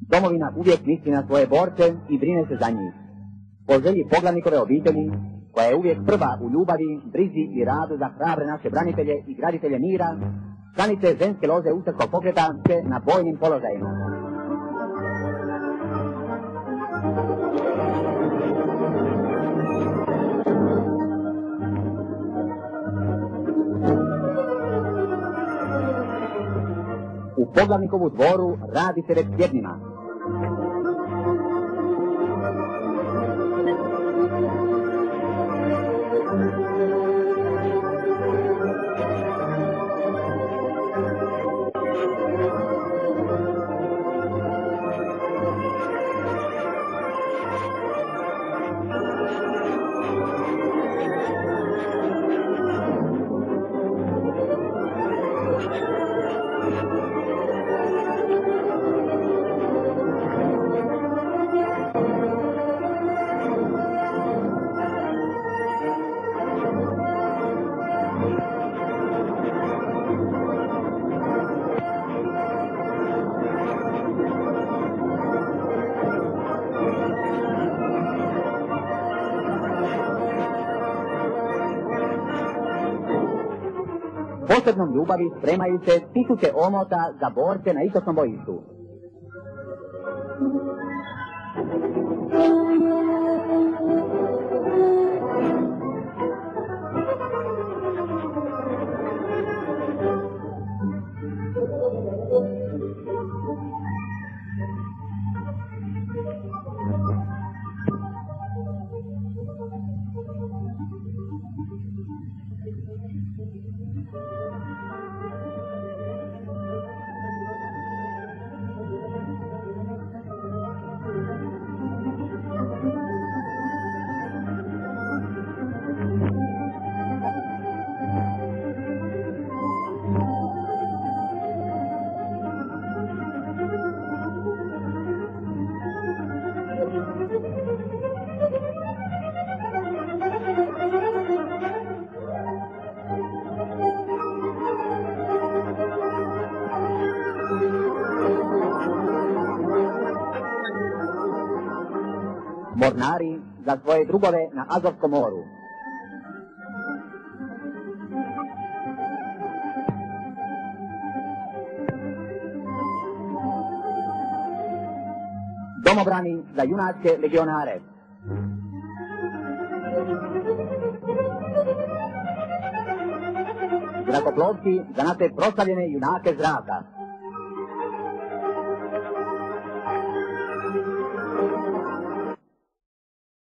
Domovina uvijek misli na svoje borce i brine se za njih. Po želji poglavnikove obitelji, koja je uvijek prva u ljubavi, brizi i radu za hrabre naše branitelje i graditelje mira, članice ženske lože ustaškog pokreta se na bojnim položajima. U poglavnikovu dvoru radi se već tjednima. Posebnom ljubavi spremaju se tisuće omota za borce na istočnom bojištu. Mornari za svoje drugove na Azovskom moru. Domobrani za junačke legionare. Zrakoplovci za naše proslavljene junake zraka.